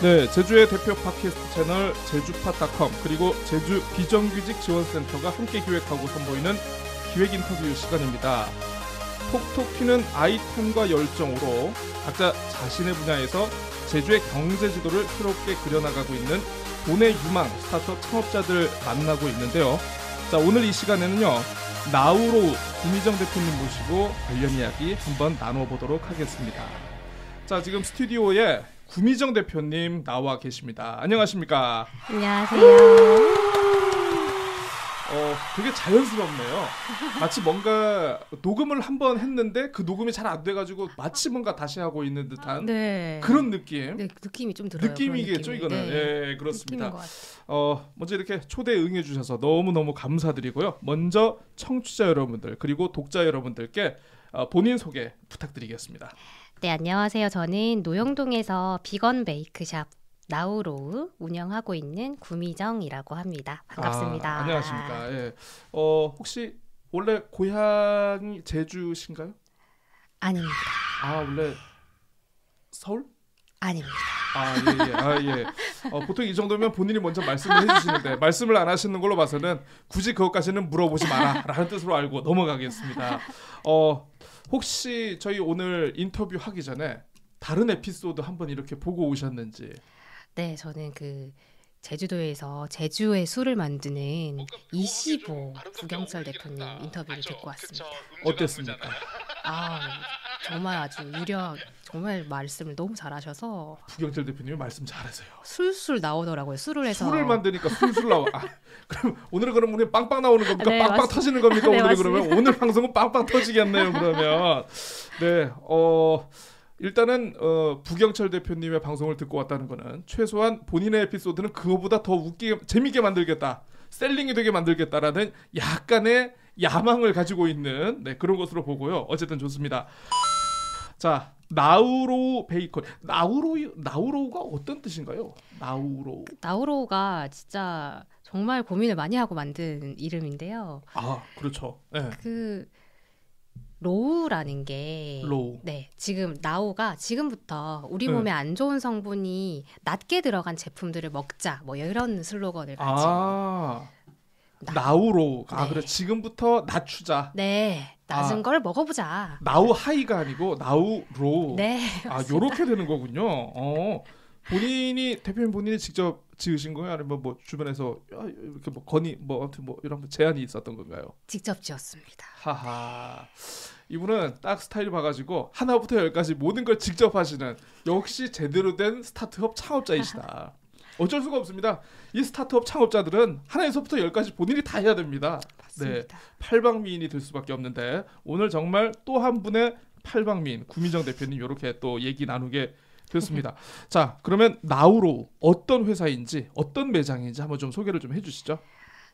네, 제주의 대표 팟캐스트 채널 제주팟닷컴 그리고 제주 비정규직 지원센터가 함께 기획하고 선보이는 기획 인터뷰 시간입니다. 톡톡 튀는 아이템과 열정으로 각자 자신의 분야에서 제주의 경제 지도를 새롭게 그려나가고 있는 돈의 유망 스타트업 창업자들 만나고 있는데요. 자, 오늘 이 시간에는요, 나우로우 구미정 대표님 모시고 관련 이야기 한번 나눠보도록 하겠습니다. 자, 지금 스튜디오에 구미정 대표님 나와 계십니다. 안녕하십니까? 안녕하세요. 되게 자연스럽네요. 마치 뭔가 녹음을 한번 했는데 그 녹음이 잘 안 돼가지고 마치 뭔가 다시 하고 있는 듯한 그런 느낌. 네, 느낌이 좀 들어요. 느낌이겠죠, 이거는. 네. 예, 그렇습니다. 느낌인 것 같아요. 먼저 이렇게 초대 응해주셔서 너무너무 감사드리고요. 먼저 청취자 여러분들 그리고 독자 여러분들께 본인 소개 부탁드리겠습니다. 네, 안녕하세요. 저는 노영동에서 비건 베이크샵 나우로우 운영하고 있는 구미정이라고 합니다. 반갑습니다. 안녕하십니까. 예. 혹시 원래 고향이 제주신가요? 아닙니다. 원래 서울? 아닙니다. 예. 보통 이 정도면 본인이 먼저 말씀을 해주시는데 말씀을 안 하시는 걸로 봐서는 굳이 그것까지는 물어보지 마라 라는 뜻으로 알고 넘어가겠습니다. 혹시 저희 오늘 인터뷰 하기 전에 다른 에피소드 한번 이렇게 보고 오셨는지? 네, 저는 제주도에서 제주의 술을 만드는 이시보 부경철 대표님 인터뷰를 듣고 왔습니다. 어땠습니까? 정말 아주 정말 말씀을 너무 잘하셔서. 부경철 대표님이 말씀 잘하세요. 술술 나오더라고요. 술을 해서. 술을 만드니까 술술 나와. 그럼 오늘은 그럼 우리 빵빵 나오는 겁니까? 네, 빵빵 맞습니다. 터지는 겁니까? 네, 오늘 맞습니다. 그러면 오늘 방송은 빵빵 터지겠네요. 그러면 네. 일단은 부경철 대표님의 방송을 듣고 왔다는 거는 최소한 본인의 에피소드는 그거보다 더 웃기게 재미있게 만들겠다, 셀링이 되게 만들겠다라는 약간의 야망을 가지고 있는 그런 것으로 보고요. 어쨌든 좋습니다. 자, 나우로우 베이커리. 나우로우가 어떤 뜻인가요? 나우로우가 진짜 정말 고민을 많이 하고 만든 이름인데요. 그렇죠. 네. 로우라는 게 네, 지금 나우가 지금부터 우리 몸에 안 좋은 성분이 낮게 들어간 제품들을 먹자, 뭐 이런 슬로건을 가지고 나우로우. 네. 그래, 지금부터 낮추자. 네, 낮은 걸 먹어보자. 나우 하이가 아니고 나우로우. 네, 요렇게 되는 거군요. 대표님 본인이 직접 지으신 거예요? 아니면 뭐 주변에서 이렇게 뭐 건의 아무튼 이런 제안이 있었던 건가요? 직접 지었습니다. 하하. 이분은 딱 스타일 봐가지고 하나부터 열까지 모든 걸 직접 하시는 역시 제대로 된 스타트업 창업자이시다. 어쩔 수가 없습니다. 이 스타트업 창업자들은 하나에서부터 열까지 본인이 다 해야 됩니다. 맞습니다. 네, 팔방미인이 될 수밖에 없는데 오늘 정말 또 한 분의 팔방미인 구미정 대표님 이렇게 또 얘기 나누게 됐습니다. 자, 그러면 나우로우 어떤 회사인지 어떤 매장인지 한번 좀 소개를 좀 해주시죠.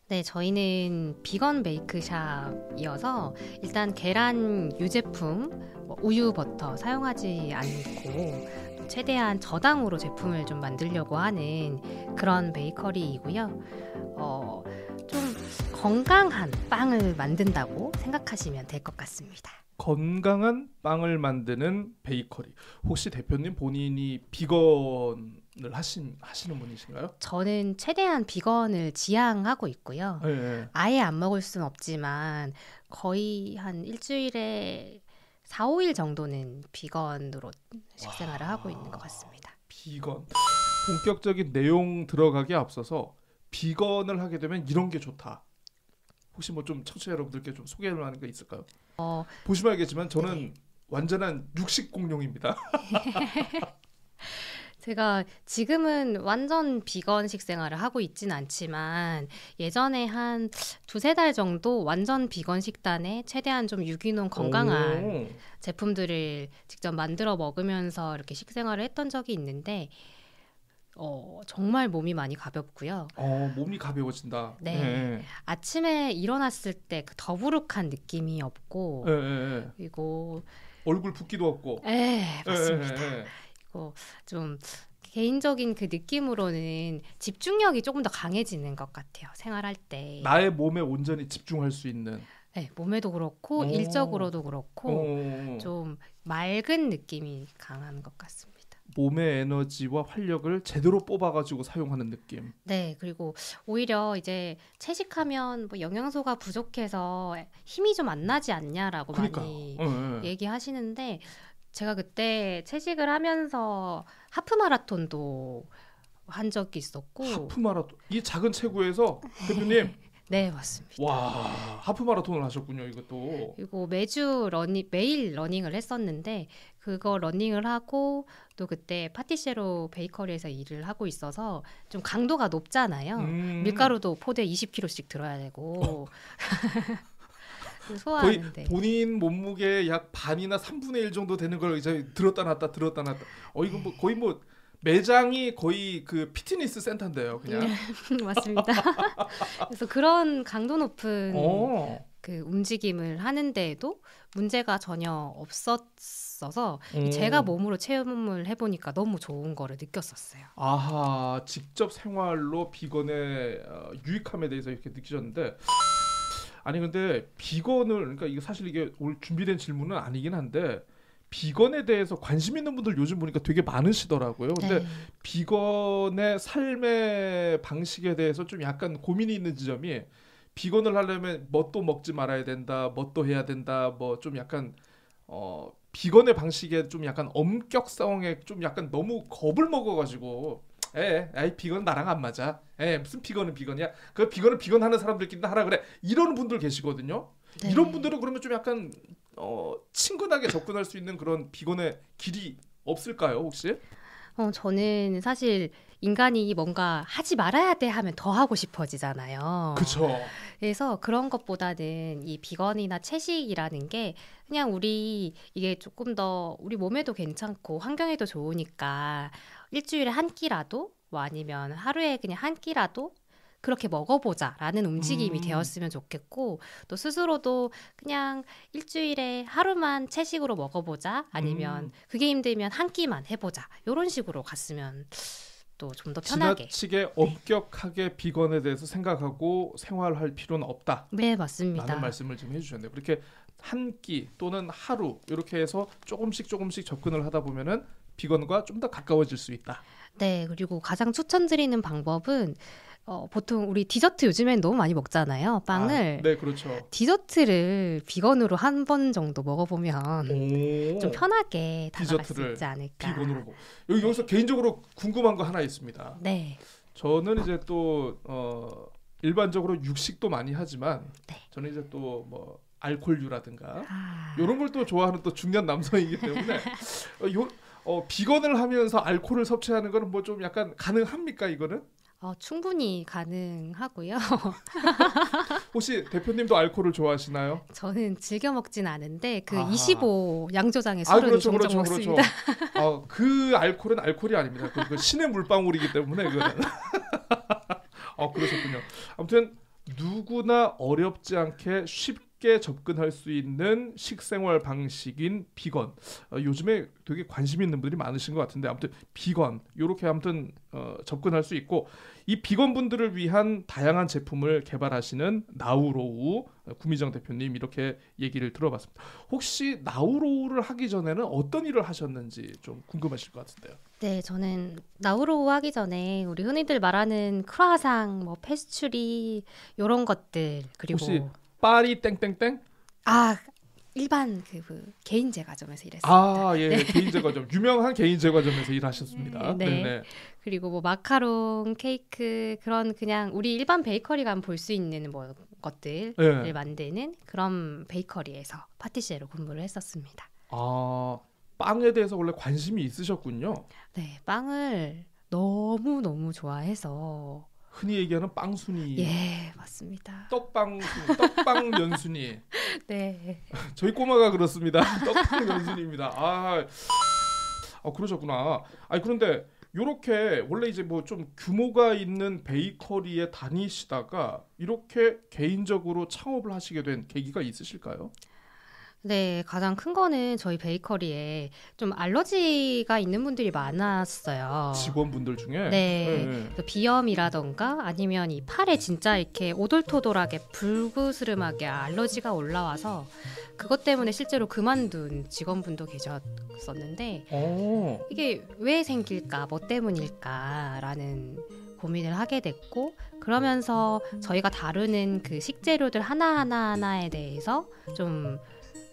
네, 저희는 비건 베이크샵이어서 일단 계란 유제품, 우유, 버터 사용하지 않고 또 최대한 저당으로 제품을 좀 만들려고 하는 그런 베이커리이고요. 좀 건강한 빵을 만든다고 생각하시면 될 것 같습니다. 건강한 빵을 만드는 베이커리. 혹시 대표님 본인이 비건을 하시는 분이신가요? 저는 최대한 비건을 지향하고 있고요. 네. 아예 안 먹을 수는 없지만 거의 한 일주일에 4, 5일 정도는 비건으로 식생활을 하고 있는 것 같습니다. 비건. 본격적인 내용 들어가기 앞서서 비건을 하게 되면 이런 게 좋다. 혹시 뭐 좀 청취자 여러분들께 좀 소개를 하는 게 있을까요? 보시면 알겠지만 저는 완전한 육식 공룡입니다. 제가 지금은 완전 비건 식생활을 하고 있진 않지만 예전에 한 2-3달 정도 완전 비건 식단에 최대한 좀 유기농 건강한 제품들을 직접 만들어 먹으면서 이렇게 식생활을 했던 적이 있는데 정말 몸이 많이 가볍고요. 몸이 가벼워진다. 네. 아침에 일어났을 때 그 더부룩한 느낌이 없고 그리고 얼굴 붓기도 없고. 네, 맞습니다. 그리고 좀 개인적인 그 느낌으로는 집중력이 조금 더 강해지는 것 같아요. 생활할 때. 나의 몸에 온전히 집중할 수 있는. 네, 몸에도 그렇고 일적으로도 그렇고 좀 맑은 느낌이 강한 것 같습니다. 몸의 에너지와 활력을 제대로 뽑아가지고 사용하는 느낌. 네, 그리고 오히려 이제 채식하면 뭐 영양소가 부족해서 힘이 좀 안 나지 않냐라고 그러니까요. 많이 예, 예. 얘기하시는데 제가 그때 채식을 하면서 하프 마라톤도 한 적이 있었고 하프 마라톤. 이 작은 체구에서 대표님. 네, 맞습니다. 와, 하프 마라톤을 하셨군요. 이것도. 그리고 매일 러닝을 했었는데 그거 러닝을 하고 또 그때 파티셰로 베이커리에서 일을 하고 있어서 좀 강도가 높잖아요. 밀가루도 포대 20kg씩 들어야 되고 거의 소화하는데 본인 몸무게 약 반이나 3분의 1 정도 되는 걸 이제 들었다 놨다 들었다 놨다. 이거 뭐 거의 뭐 매장이 거의 그 피트니스 센터인데요, 그냥. 맞습니다. 그래서 그런 강도 높은 어. 그 움직임을 하는데에도 문제가 전혀 없었어서 음. 제가 몸으로 체험을 해보니까 너무 좋은 거를 느꼈었어요. 아하, 직접 생활로 비건의 유익함에 대해서 이렇게 느끼셨는데, 아니 근데 비건을, 그러니까 이게 사실 이게 오늘 준비된 질문은 아니긴 한데 비건에 대해서 관심 있는 분들 요즘 보니까 되게 많으시더라고요. 근데 네. 비건의 삶의 방식에 대해서 좀 약간 고민이 있는 지점이, 비건을 하려면 뭣도 먹지 말아야 된다, 뭣도 해야 된다, 뭐 좀 약간 비건의 방식에 좀 약간 엄격성에 좀 약간 너무 겁을 먹어가지고, 아이 비건 나랑 안 맞아. 무슨 비건은 비건이야. 그 비건은 비건 하는 사람들끼리 하라 그래. 이러는 분들 계시거든요. 네. 이런 분들은 그러면 좀 약간 친근하게 접근할 수 있는 그런 비건의 길이 없을까요, 혹시? 저는 사실 인간이 뭔가 하지 말아야 돼 하면 더 하고 싶어지잖아요. 그렇죠. 그래서 그런 것보다는 이 비건이나 채식이라는 게 그냥 이게 조금 더 우리 몸에도 괜찮고 환경에도 좋으니까 일주일에 한 끼라도 뭐 아니면 하루에 그냥 한 끼라도 그렇게 먹어보자라는 움직임이 되었으면 좋겠고 또 스스로도 그냥 일주일에 하루만 채식으로 먹어보자 아니면 그게 힘들면 한 끼만 해보자 이런 식으로 갔으면 또 좀 더 편하게 지나치게 엄격하게 비건에 대해서 생각하고 생활할 필요는 없다. 네, 맞습니다. 라는 말씀을 지금 해주셨네요. 그렇게 한 끼 또는 하루 이렇게 해서 조금씩 접근을 하다 보면은 비건과 좀 더 가까워질 수 있다. 네, 그리고 가장 추천드리는 방법은 보통 우리 디저트 요즘엔 너무 많이 먹잖아요. 빵을. 네, 그렇죠. 디저트를 비건으로 한 번 정도 먹어보면 오, 좀 편하게 다가갈 수 디저트를 있지 않을까. 비건으로 여기서 개인적으로 궁금한 거 하나 있습니다. 네. 저는 이제 또 일반적으로 육식도 많이 하지만 네. 저는 이제 또 뭐 알코올류라든가 아, 이런 걸 또 좋아하는 또 중년 남성이기 때문에 비건을 하면서 알코올을 섭취하는 거는 뭐 좀 약간 가능합니까, 이거는? 충분히 가능하고요. 혹시 대표님도 알코올을 좋아하시나요? 저는 즐겨 먹진 않은데 그 아하. 25 양조장의 술은 그렇죠, 종종 그렇죠, 먹습니다. 그렇죠. 그 알코올은 알코올이 아닙니다. 그 신의 물방울이기 때문에 그거는. 그러셨군요. 아무튼 누구나 어렵지 않게 쉽게 접근할 수 있는 식생활 방식인 비건. 요즘에 되게 관심 있는 분들이 많으신 것 같은데 아무튼 비건 이렇게 아무튼 접근할 수 있고 이 비건 분들을 위한 다양한 제품을 개발하시는 나우로우 구미정 대표님 이렇게 얘기를 들어봤습니다. 혹시 나우로우를 하기 전에는 어떤 일을 하셨는지 좀 궁금하실 것 같은데요. 네, 저는 나우로우 하기 전에 우리 흔히들 말하는 크루아상, 뭐 페스츄리 이런 것들 그리고 혹시 파리 땡땡땡? 일반 그 개인 제과점에서 일했습니다. 예, 네. 개인 제과점 유명한 개인 제과점에서 일하셨습니다. 네. 네네. 그리고 뭐 마카롱, 케이크 그런 그냥 우리 일반 베이커리 가면 볼 수 있는 뭐 것들을 네. 만드는 그런 베이커리에서 파티시에로 근무를 했었습니다. 빵에 대해서 원래 관심이 있으셨군요. 네, 빵을 너무 좋아해서 흔히 얘기하는 빵순이, 예, 맞습니다. 떡빵순이, 떡빵 연순이. 네. 저희 꼬마가 그렇습니다. 떡빵 연순입니다. 그러셨구나. 그런데 요렇게 원래 이제 뭐 좀 규모가 있는 베이커리에 다니시다가 이렇게 개인적으로 창업을 하시게 된 계기가 있으실까요? 네, 가장 큰 거는 저희 베이커리에 좀 알러지가 있는 분들이 많았어요. 직원분들 중에? 네, 네. 그 비염이라던가 아니면 이 팔에 진짜 이렇게 오돌토돌하게 불그스름하게 알러지가 올라와서 그것 때문에 실제로 그만둔 직원분도 계셨었는데 이게 왜 생길까, 뭐 때문일까라는 고민을 하게 됐고, 그러면서 저희가 다루는 그 식재료들 하나하나에 대해서 좀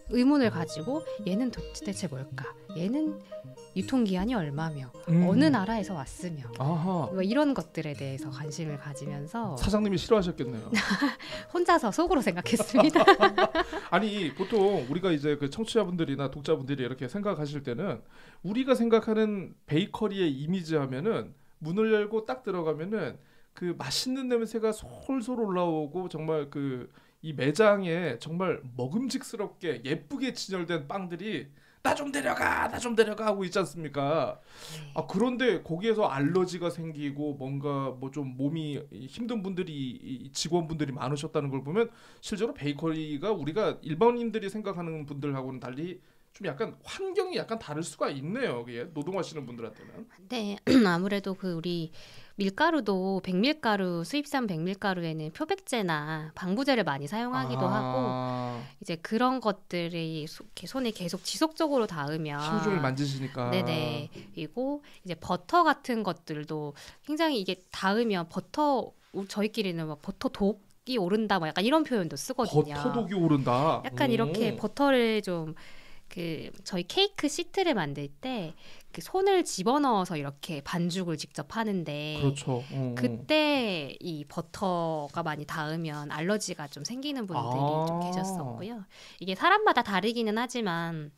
의문을 가지고 얘는 도대체 뭘까? 얘는 유통기한이 얼마며 어느 나라에서 왔으며 아하. 뭐 이런 것들에 대해서 관심을 가지면서 사장님이 싫어하셨겠네요. 혼자서 속으로 생각했습니다. 아니 보통 우리가 이제 그 청취자분들이나 독자분들이 이렇게 생각하실 때는 우리가 생각하는 베이커리의 이미지 하면은 문을 열고 딱 들어가면은 그 맛있는 냄새가 솔솔 올라오고 정말 그 이 매장에 정말 먹음직스럽게 예쁘게 진열된 빵들이 나 좀 데려가 나 좀 데려가 하고 있지 않습니까? 아 그런데 거기에서 알러지가 생기고 뭔가 뭐 좀 몸이 힘든 분들이 직원분들이 많으셨다는 걸 보면 실제로 베이커리가 우리가 일반인들이 생각하는 분들하고는 달리 좀 약간 환경이 약간 다를 수가 있네요. 그게 노동하시는 분들한테는. 네, 아무래도 그 우리 밀가루도 백밀가루, 수입산 백밀가루에는 표백제나 방부제를 많이 사용하기도 하고 이제 그런 것들이 이렇게 손에 계속 지속적으로 닿으면 하루 종일 만지시니까. 네네. 그리고 이제 버터 같은 것들도 굉장히 이게 닿으면 버터 저희끼리는 막 버터 독이 오른다 뭐 약간 이런 표현도 쓰거든요. 버터 독이 오른다. 약간 이렇게 버터를 좀 그 저희 케이크 시트를 만들 때 그 손을 집어넣어서 이렇게 반죽을 직접 하는데 그렇죠. 그때 이 버터가 많이 닿으면 알러지가 좀 생기는 분들이 좀 계셨었고요. 이게 사람마다 다르기는 하지만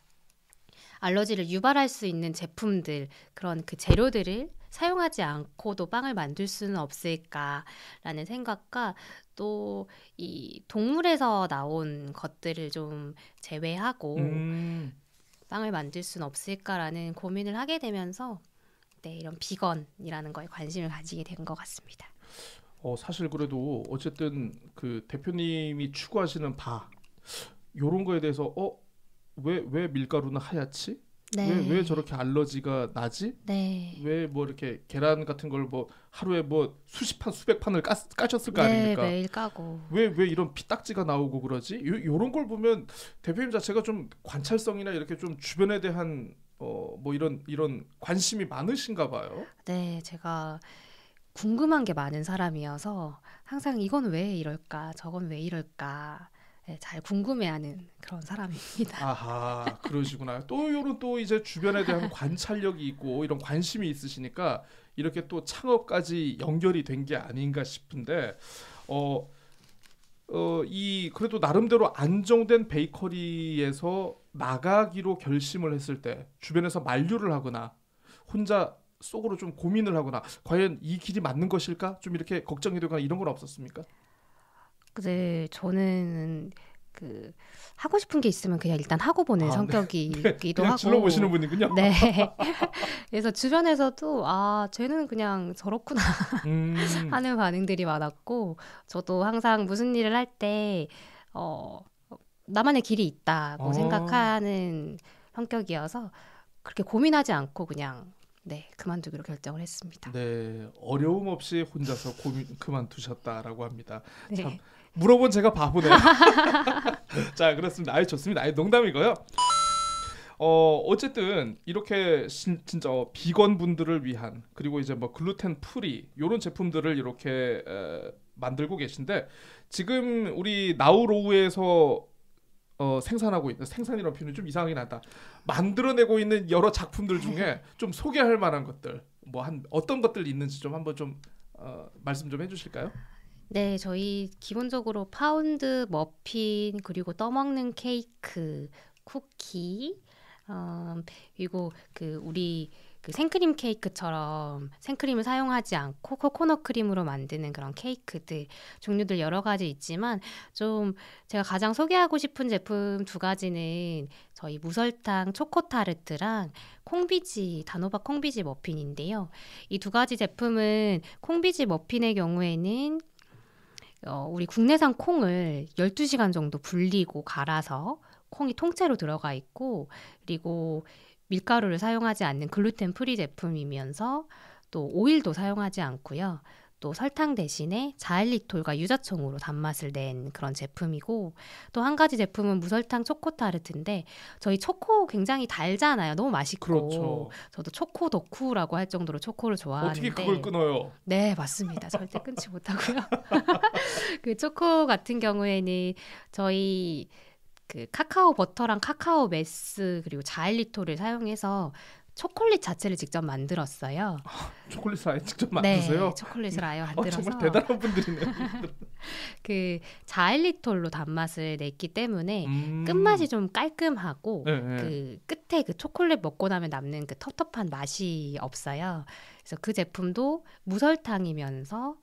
알러지를 유발할 수 있는 제품들 그런 그 재료들을 사용하지 않고도 빵을 만들 수는 없을까라는 생각과 또 이 동물에서 나온 것들을 좀 제외하고 빵을 만들 수는 없을까라는 고민을 하게 되면서 네, 이런 비건이라는 거에 관심을 가지게 된 것 같습니다. 사실 그래도 어쨌든 그 대표님이 추구하시는 바 요런 거에 대해서 왜 밀가루는 하얗지? 네. 왜 저렇게 알러지가 나지? 네. 왜 뭐 이렇게 계란 같은 걸 뭐 하루에 뭐 수십 판 수백 판을 까셨을 거 네, 아닙니까? 매일 까고. 왜 이런 피딱지가 나오고 그러지? 요런 걸 보면 대표님 자체가 좀 관찰성이나 이렇게 좀 주변에 대한 뭐 이런 관심이 많으신가 봐요. 네, 제가 궁금한 게 많은 사람이어서 항상 이건 왜 이럴까, 저건 왜 이럴까 네, 잘 궁금해하는 그런 사람입니다. 아하, 그러시구나. 또 요런 또 이제 주변에 대한 관찰력이 있고 이런 관심이 있으시니까 이렇게 또 창업까지 연결이 된 게 아닌가 싶은데 이 그래도 나름대로 안정된 베이커리에서 나가기로 결심을 했을 때 주변에서 만류를 하거나 혼자 속으로 좀 고민을 하거나 과연 이 길이 맞는 것일까? 좀 이렇게 걱정이 되거나 이런 건 없었습니까? 근데 저는 그 하고 싶은 게 있으면 그냥 일단 하고 보는 성격이기도 그냥 하고. 질러보시는 분이군요. 네. 그래서 주변에서도 쟤는 그냥 저렇구나 하는 반응들이 많았고 저도 항상 무슨 일을 할 때 나만의 길이 있다고 생각하는 성격이어서 그렇게 고민하지 않고 그냥 네, 그만두기로 결정을 했습니다. 네, 어려움 없이 혼자서 그만두셨다라고 합니다. 네. 참 물어본 제가 바보네요. 자, 그렇습니다. 아유 좋습니다. 아유 농담이고요. 어쨌든 이렇게 진짜 비건 분들을 위한 그리고 이제 뭐 글루텐 프리 이런 제품들을 이렇게 만들고 계신데 지금 우리 나우로우에서 생산하고 있는 생산이라는 표현이 좀 이상하긴 하다. 만들어내고 있는 여러 작품들 중에 좀 소개할 만한 것들 뭐 어떤 것들이 있는지 좀 한번 좀 말씀 좀 해주실까요? 네, 저희 기본적으로 파운드 머핀 그리고 떠먹는 케이크, 쿠키 그리고 그 우리 그 생크림 케이크처럼 생크림을 사용하지 않고 코코넛 크림으로 만드는 그런 케이크들 종류들 여러 가지 있지만 좀 제가 가장 소개하고 싶은 제품 두 가지는 저희 무설탕 초코 타르트랑 콩비지 단호박 콩비지 머핀인데요. 이 두 가지 제품은 콩비지 머핀의 경우에는 우리 국내산 콩을 12시간 정도 불리고 갈아서 콩이 통째로 들어가 있고 그리고 밀가루를 사용하지 않는 글루텐 프리 제품이면서 또 오일도 사용하지 않고요. 또 설탕 대신에 자일리톨과 유자청으로 단맛을 낸 그런 제품이고 또 한 가지 제품은 무설탕 초코 타르트인데 저희 초코 굉장히 달잖아요. 너무 맛있고 그렇죠. 저도 초코 덕후라고 할 정도로 초코를 좋아하는데 어떻게 그걸 끊어요? 네, 맞습니다. 절대 끊지 못하고요. 그 초코 같은 경우에는 저희 그 카카오 버터랑 카카오 메스 그리고 자일리톨을 사용해서 초콜릿 자체를 직접 만들었어요. 초콜릿을 아예 직접 만드세요? 네, 초콜릿을 아예 만들어서 정말 대단한 분들이네요. 그 자일리톨로 단맛을 냈기 때문에 끝맛이 좀 깔끔하고 네, 네. 그 끝에 그 초콜릿 먹고 나면 남는 그 텁텁한 맛이 없어요. 그래서 그 제품도 무설탕이면서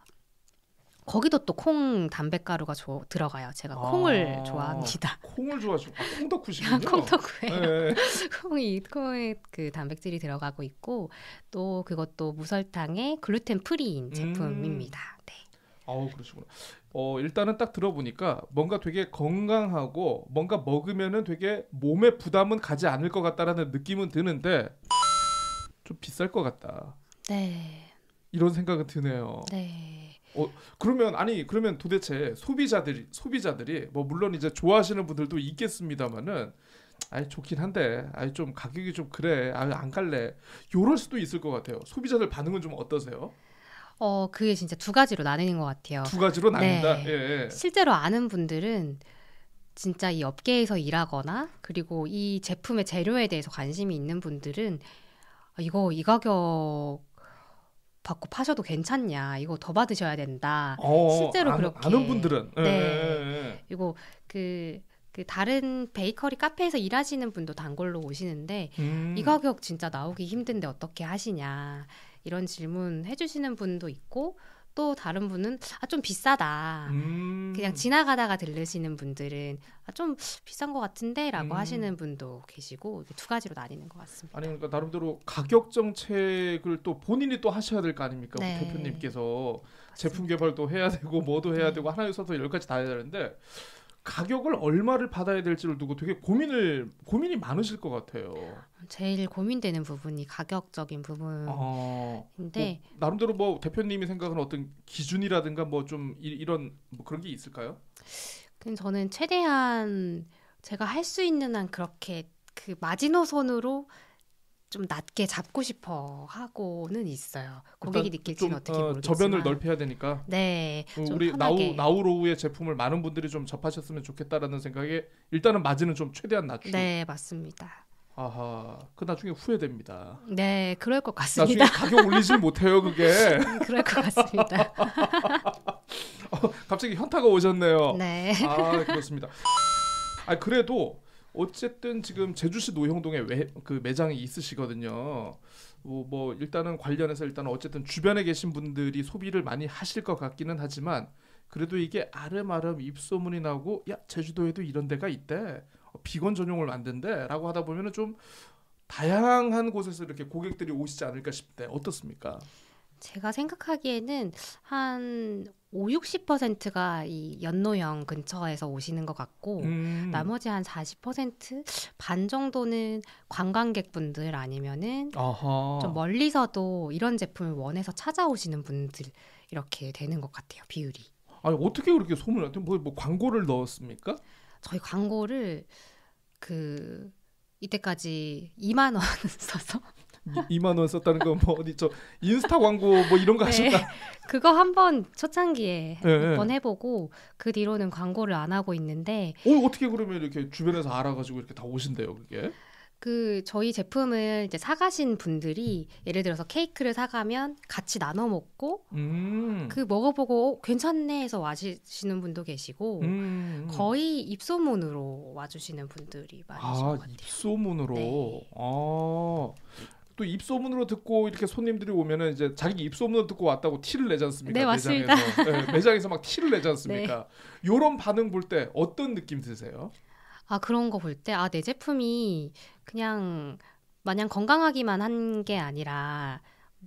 거기도 또 콩 담백가루가 들어가요. 제가 콩을 좋아합니다. 콩을 좋아하시고 콩 덕후시군요. 콩 덕후예요. 네. 콩에 그 단백질이 들어가고 있고 또 그것도 무설탕의 글루텐 프리인 제품입니다. 네. 그러시구나. 일단은 딱 들어보니까 뭔가 되게 건강하고 뭔가 먹으면은 되게 몸에 부담은 가지 않을 것 같다라는 느낌은 드는데 좀 비쌀 것 같다. 네. 이런 생각은 드네요. 네. 그러면 도대체 소비자들이 뭐 물론 이제 좋아하시는 분들도 있겠습니다만은 좋긴 한데 좀 가격이 좀 그래 안 갈래 요럴 수도 있을 것 같아요. 소비자들 반응은 좀 어떠세요? 그게 진짜 두 가지로 나뉘는 것 같아요. 두 가지로 나뉜다. 네. 예. 실제로 아는 분들은 진짜 이 업계에서 일하거나 그리고 이 제품의 재료에 대해서 관심이 있는 분들은 이거 이 가격 받고 파셔도 괜찮냐? 이거 더 받으셔야 된다. 실제로 그렇게 아는 분들은 네. 그리고 그 다른 베이커리 카페에서 일하시는 분도 단골로 오시는데 이 가격 진짜 나오기 힘든데 어떻게 하시냐 이런 질문 해주시는 분도 있고 또 다른 분은 좀 비싸다. 그냥 지나가다가 들르시는 분들은 좀 비싼 것 같은데라고 하시는 분도 계시고 두 가지로 나뉘는 것 같습니다. 아니 그러니까 나름대로 가격 정책을 또 본인이 또 하셔야 될 거 아닙니까? 네. 대표님께서 맞습니다. 제품 개발도 해야 되고 뭐도 해야 되고 하나에 있어서 10가지 다 해야 되는데 가격을 얼마를 받아야 될지를 두고 되게 고민이 많으실 것 같아요. 제일 고민되는 부분이 가격적인 부분인데 뭐 나름대로 뭐 대표님이 생각하는 어떤 기준이라든가 뭐 좀 이런 뭐 그런 게 있을까요? 저는 최대한 제가 할 수 있는 한 그렇게 그 마지노선으로 좀 낮게 잡고 싶어 하고는 있어요. 고객이 느낄지는 어떻게 모르겠지만 저변을 넓혀야 되니까. 네, 우리 편하게. 나우로우의 제품을 많은 분들이 좀 접하셨으면 좋겠다라는 생각에 일단은 마진은 좀 최대한 낮추고. 네, 맞습니다. 아하, 그 나중에 후회됩니다. 네, 그럴 것 같습니다. 나중에 가격 올리질 못해요, 그게. 그럴 것 같습니다. 갑자기 현타가 오셨네요. 네. 그렇습니다. 그래도 어쨌든 지금 제주시 노형동에 그 매장이 있으시거든요. 뭐 일단은 관련해서 일단 어쨌든 주변에 계신 분들이 소비를 많이 하실 것 같기는 하지만 그래도 이게 아름아름 입소문이 나고 야 제주도에도 이런 데가 있대. 비건 전용을 만든대라고 하다 보면은 좀 다양한 곳에서 이렇게 고객들이 오시지 않을까 싶대. 어떻습니까? 제가 생각하기에는 한 50-60%가 이 연노형 근처에서 오시는 것 같고 나머지 한 40%반 정도는 관광객분들 아니면은 좀 멀리서도 이런 제품을 원해서 찾아오시는 분들 이렇게 되는 것 같아요. 비율이. 어떻게 그렇게 소문을 뭐 광고를 넣었습니까? 저희 광고를 이때까지 2만 원 써서 2만 원 썼다는 건 뭐 어디 인스타 광고 뭐 이런 거 하셨다. 네, 그거 한번 초창기에 네. 몇 번 해보고 그 뒤로는 광고를 안 하고 있는데 어떻게 그러면 이렇게 주변에서 알아가지고 이렇게 다 오신대요, 그게? 저희 제품을 이제 사가신 분들이 예를 들어서 케이크를 사가면 같이 나눠 먹고 먹어보고 괜찮네 해서 와주시는 분도 계시고 거의 입소문으로 와주시는 분들이 많으신 것 같아요. 입소문으로. 네. 또 입소문으로 듣고 이렇게 손님들이 오면은 이제 자기 입소문을 듣고 왔다고 티를 내지 않습니까? 네, 맞습니다. 매장에서 막 티를 내지 않습니까? 요런 반응 볼 때 어떤 느낌 드세요? 그런 거 볼 때 내 제품이 그냥 마냥 건강하기만 한 게 아니라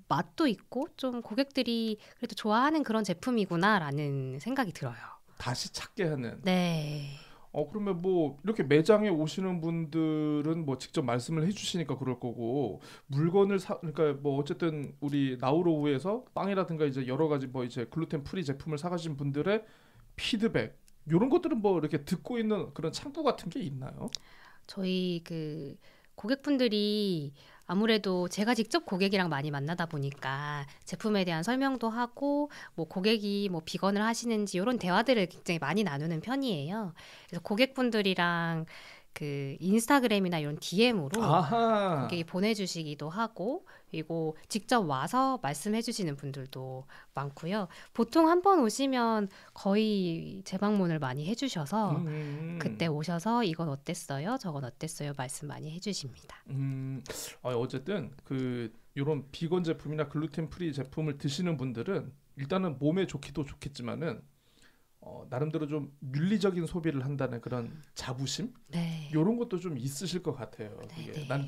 맛도 있고 좀 고객들이 그래도 좋아하는 그런 제품이구나라는 생각이 들어요. 다시 찾게 하는. 네. 그러면 뭐 이렇게 매장에 오시는 분들은 뭐 직접 말씀을 해주시니까 그럴 거고 물건을 그러니까 뭐 어쨌든 우리 나우로우에서 빵이라든가 이제 여러 가지 뭐 이제 글루텐 프리 제품을 사가신 분들의 피드백 이런 것들은 뭐 이렇게 듣고 있는 그런 창구 같은 게 있나요? 저희 그 고객분들이 아무래도 제가 직접 고객이랑 많이 만나다 보니까 제품에 대한 설명도 하고 뭐 고객이 뭐 비건을 하시는지 이런 대화들을 굉장히 많이 나누는 편이에요. 그래서 고객분들이랑 그 인스타그램이나 이런 DM으로 아하. 고객이 보내주시기도 하고 그리고 직접 와서 말씀해주시는 분들도 많고요. 보통 한 번 오시면 거의 재방문을 많이 해주셔서 그때 오셔서 이건 어땠어요? 저건 어땠어요? 말씀 많이 해주십니다. 어쨌든 그 이런 비건 제품이나 글루텐 프리 제품을 드시는 분들은 일단은 몸에 좋기도 좋겠지만은 나름대로 좀 윤리적인 소비를 한다는 그런 자부심 네. 이런 것도 좀 있으실 것 같아요. 네, 이게 네. 난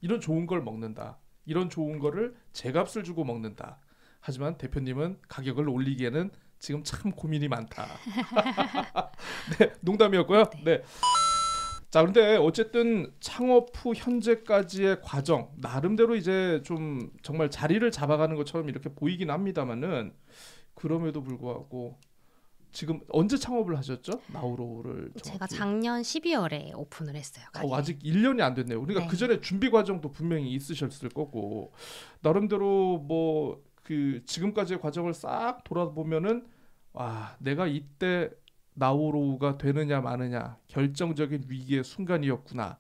이런 좋은 걸 먹는다. 이런 좋은 거를 제값을 주고 먹는다. 하지만 대표님은 가격을 올리기에는 지금 참 고민이 많다. 네, 농담이었고요. 네. 자, 그런데 어쨌든 창업 후 현재까지의 과정 나름대로 이제 좀 정말 자리를 잡아가는 것처럼 이렇게 보이긴 합니다만은 그럼에도 불구하고 지금 언제 창업을 하셨죠? 나우로우를 제가 정확히. 작년 12월에 오픈을 했어요. 가게. 아직 1년이 안 됐네요. 그러니까 네. 그 전에 준비 과정도 분명히 있으셨을 거고 나름대로 뭐 그 지금까지의 과정을 싹 돌아보면은 와 내가 이때 나우로우가 되느냐 마느냐 결정적인 위기의 순간이었구나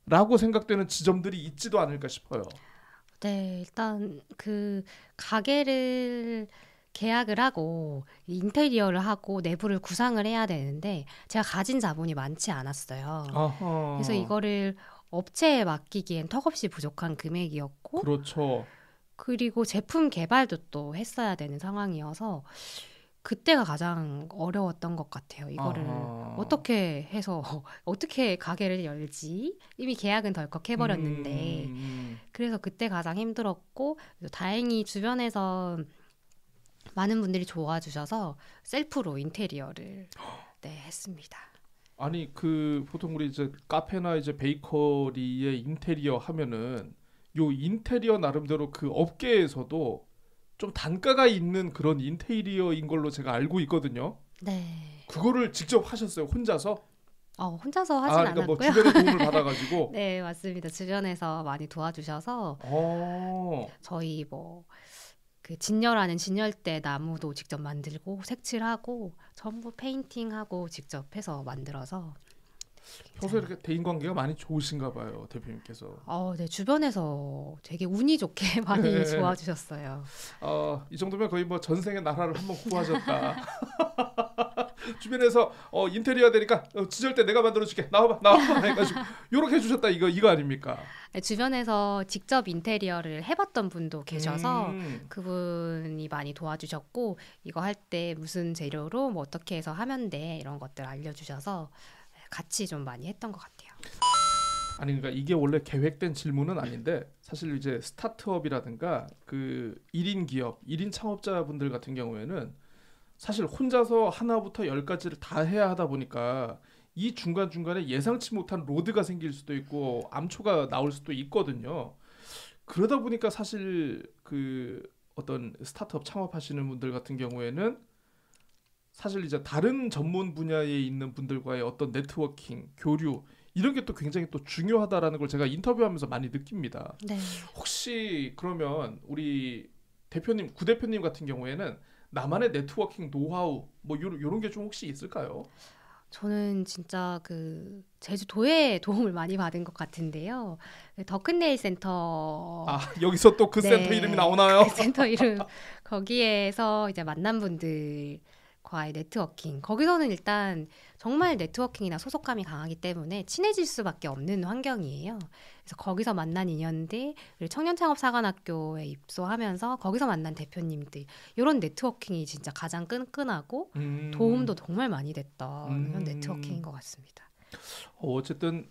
라고 생각되는 지점들이 있지도 않을까 싶어요. 네, 일단 그 가게를 계약을 하고 인테리어를 하고 내부를 구상을 해야 되는데 제가 가진 자본이 많지 않았어요. 아하. 그래서 이거를 업체에 맡기기엔 턱없이 부족한 금액이었고 그렇죠. 그리고 제품 개발도 또 했어야 되는 상황이어서 그때가 가장 어려웠던 것 같아요. 이거를 아하. 어떻게 해서 어떻게 가게를 열지? 이미 계약은 덜컥 해버렸는데 그래서 그때 가장 힘들었고 다행히 주변에서 많은 분들이 도와주셔서 셀프로 인테리어를 했습니다. 아니 그 보통 우리 이제 카페나 이제 베이커리의 인테리어 하면은 요 인테리어 나름대로 그 업계에서도 좀 단가가 있는 그런 인테리어인 걸로 제가 알고 있거든요. 네. 그거를 직접 하셨어요, 혼자서? 혼자서 하진 그러니까 뭐 않았고요. 주변의 도움을 받아가지고. 네, 맞습니다. 주변에서 많이 도와주셔서 저희 뭐 그 진열하는 진열대 나무도 직접 만들고 색칠하고 전부 페인팅하고 직접 해서 만들어서 평소에 이렇게 대인 관계가 많이 좋으신가 봐요, 대표님께서. 네, 주변에서 되게 운이 좋게 많이 네. 도와주셨어요. 이 정도면 거의 뭐 전생의 나라를 한번 구하셨다. 주변에서 인테리어 되니까 지절대 내가 만들어줄게. 나와봐 해가지고 요렇게 해주셨다 이거 아닙니까? 네, 주변에서 직접 인테리어를 해봤던 분도 계셔서 그분이 많이 도와주셨고 이거 할 때 무슨 재료로 뭐 어떻게 해서 하면 돼 이런 것들 알려주셔서 같이 좀 많이 했던 것 같아요. 아니 그러니까 이게 원래 계획된 질문은 아닌데 사실 이제 스타트업이라든가 그 1인 기업, 1인 창업자분들 같은 경우에는 사실 혼자서 하나부터 10까지를 다 해야 하다 보니까 이 중간중간에 예상치 못한 로드가 생길 수도 있고 암초가 나올 수도 있거든요. 그러다 보니까 사실 그 어떤 스타트업 창업하시는 분들 같은 경우에는 사실 이제 다른 전문 분야에 있는 분들과의 어떤 네트워킹, 교류 이런 게 또 굉장히 또 중요하다라는 걸 제가 인터뷰하면서 많이 느낍니다. 네. 혹시 그러면 우리 대표님, 구 대표님 같은 경우에는 나만의 네트워킹 노하우 뭐 요런 게 좀 혹시 있을까요? 저는 진짜 그 제주도에 도움을 많이 받은 것 같은데요. 더큰네일 센터. 여기서 또 그 센터 이름이 나오나요? 그 센터 이름 거기에서 이제 만난 분들과의 네트워킹. 거기서는 일단 정말 네트워킹이나 소속감이 강하기 때문에 친해질 수밖에 없는 환경이에요. 그래서 거기서 만난 인연들, 그리고 청년창업사관학교에 입소하면서 거기서 만난 대표님들 이런 네트워킹이 진짜 가장 끈끈하고 도움도 정말 많이 됐던 그런 네트워킹인 것 같습니다. 어쨌든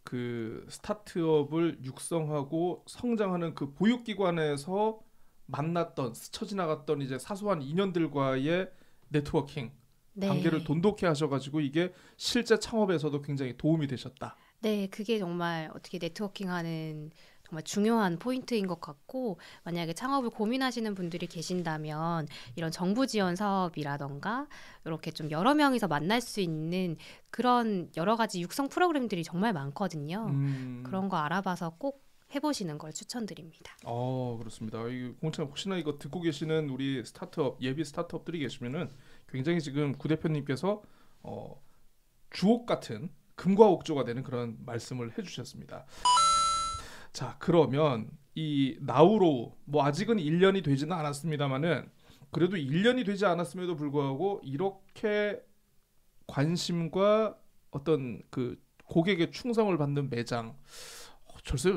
그 스타트업을 육성하고 성장하는 그 보육기관에서 만났던 스쳐 지나갔던 이제 사소한 인연들과의 네트워킹 네. 단계를 돈독히 하셔가지고 이게 실제 창업에서도 굉장히 도움이 되셨다. 네, 그게 정말 어떻게 네트워킹하는 정말 중요한 포인트인 것 같고, 만약에 창업을 고민하시는 분들이 계신다면 이런 정부 지원 사업이라던가 이렇게 좀 여러 명이서 만날 수 있는 그런 여러 가지 육성 프로그램들이 정말 많거든요. 그런 거 알아봐서 꼭 해보시는 걸 추천드립니다. 그렇습니다. 공찬 혹시나 이거 듣고 계시는 우리 스타트업 예비 스타트업들이 계시면은 굉장히 지금 구 대표님께서 주옥 같은 금과 옥조가 되는 그런 말씀을 해주셨습니다. 자, 그러면 이 나우로우 뭐 아직은 1년이 되지는 않았습니다만은 그래도 1년이 되지 않았음에도 불구하고 이렇게 관심과 어떤 그 고객의 충성을 받는 매장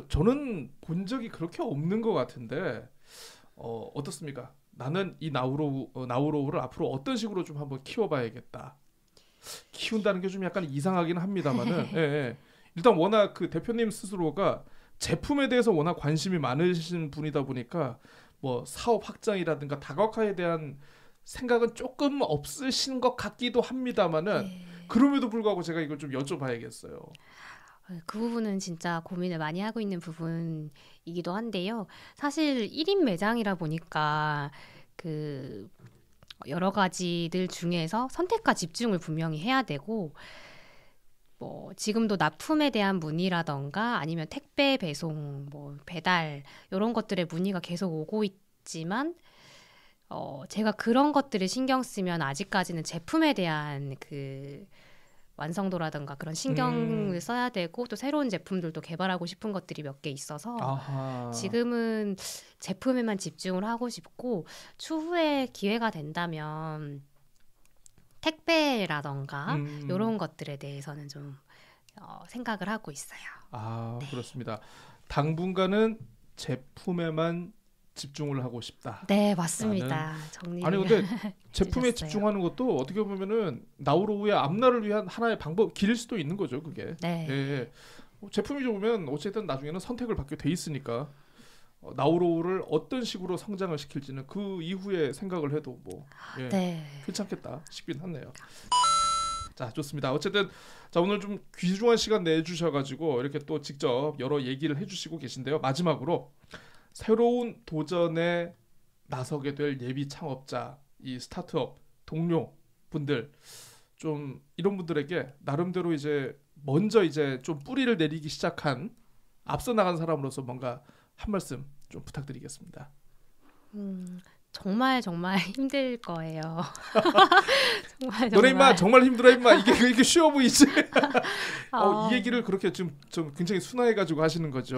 저는 본 적이 그렇게 없는 것 같은데 어떻습니까? 나는 이 나우로우를 앞으로 어떤 식으로 좀 한번 키워봐야겠다. 키운다는 게 좀 약간 이상하긴 합니다만은 예. 일단 워낙 그 대표님 스스로가 제품에 대해서 워낙 관심이 많으신 분이다 보니까 뭐 사업 확장이라든가 다각화에 대한 생각은 조금 없으신 것 같기도 합니다만은 그럼에도 불구하고 제가 이걸 좀 여쭤봐야겠어요. 그 부분은 진짜 고민을 많이 하고 있는 부분이기도 한데요. 사실 1인 매장이라 보니까 그 여러 가지들 중에서 선택과 집중을 분명히 해야 되고, 뭐 지금도 납품에 대한 문의라던가 아니면 택배 배송, 뭐 배달 이런 것들의 문의가 계속 오고 있지만 제가 그런 것들을 신경 쓰면 아직까지는 제품에 대한 그 완성도라든가 그런 신경을 써야 되고, 또 새로운 제품들도 개발하고 싶은 것들이 몇 개 있어서 지금은 제품에만 집중을 하고 싶고, 추후에 기회가 된다면 택배라던가 이런 것들에 대해서는 좀 생각을 하고 있어요. 네. 그렇습니다. 당분간은 제품에만 집중을 하고 싶다. 네, 맞습니다. 정리를 아니 근데 제품에 집중하는 것도 어떻게 보면은 나우로우의 앞날을 위한 하나의 길일 수도 있는 거죠, 그게. 네. 예. 제품이 좋으면 어쨌든 나중에는 선택을 받게 돼 있으니까 나우로우를 어떤 식으로 성장을 시킬지는 그 이후에 생각을 해도 뭐 괜찮겠다 싶긴 하네요. 자, 좋습니다. 어쨌든 자, 오늘 좀 귀중한 시간 내주셔가지고 이렇게 또 직접 여러 얘기를 해주시고 계신데요. 마지막으로 새로운 도전에 나서게 될 예비 창업자, 이 스타트업 동료 분들, 좀 이런 분들에게 나름대로 이제 먼저 이제 좀 뿌리를 내리기 시작한 앞서 나간 사람으로서 뭔가 한 말씀 좀 부탁드리겠습니다. 정말 힘들 거예요. 너네 임마 정말 힘들어 임마. 이게 쉬워 보이지? 이 얘기를 그렇게 좀 굉장히 순화해가지고 하시는 거죠.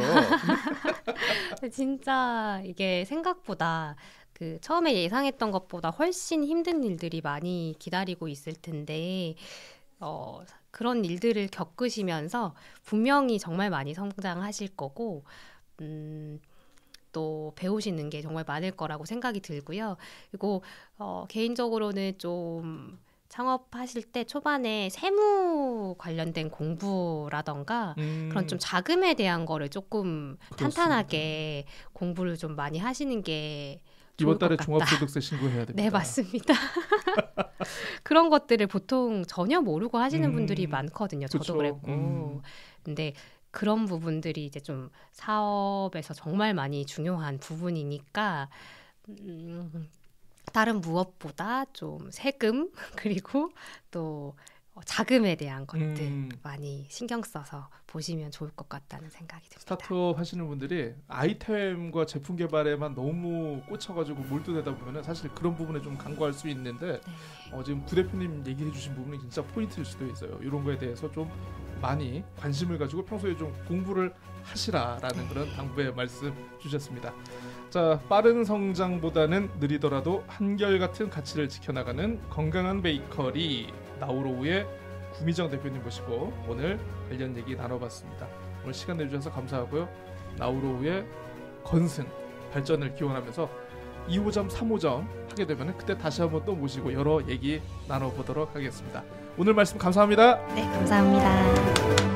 진짜 이게 생각보다 그 처음에 예상했던 것보다 훨씬 힘든 일들이 많이 기다리고 있을 텐데 그런 일들을 겪으시면서 분명히 정말 많이 성장하실 거고 또 배우시는 게 정말 많을 거라고 생각이 들고요. 그리고 개인적으로는 좀 창업하실 때 초반에 세무 관련된 공부라던가 그런 좀 자금에 대한 거를 조금 그렇습니다. 탄탄하게 공부를 좀 많이 하시는 게 이번 달에 종합소득세 신고해야 됩니다. 네, 맞습니다. 그런 것들을 보통 전혀 모르고 하시는 분들이 많거든요. 저도 그쵸. 그랬고. 근데 그런 부분들이 이제 좀 사업에서 정말 많이 중요한 부분이니까 다른 무엇보다 좀 세금 그리고 또 자금에 대한 것들 많이 신경 써서 보시면 좋을 것 같다는 생각이 듭니다. 스타트업 하시는 분들이 아이템과 제품 개발에만 너무 꽂혀가지고 몰두되다 보면 사실 그런 부분에 좀 간과할 수 있는데 지금 구 대표님 얘기해 주신 부분이 진짜 포인트일 수도 있어요. 이런 거에 대해서 좀 많이 관심을 가지고 평소에 좀 공부를 하시라라는 그런 당부의 말씀 주셨습니다. 자, 빠른 성장보다는 느리더라도 한결같은 가치를 지켜나가는 건강한 베이커리 나우로우의 구미정 대표님 모시고 오늘 관련 얘기 나눠봤습니다. 오늘 시간 내주셔서 감사하고요. 나우로우의 건승 발전을 기원하면서 2호점 3호점 하게 되면 그때 다시 한번 또 모시고 여러 얘기 나눠보도록 하겠습니다. 오늘 말씀 감사합니다. 네, 감사합니다.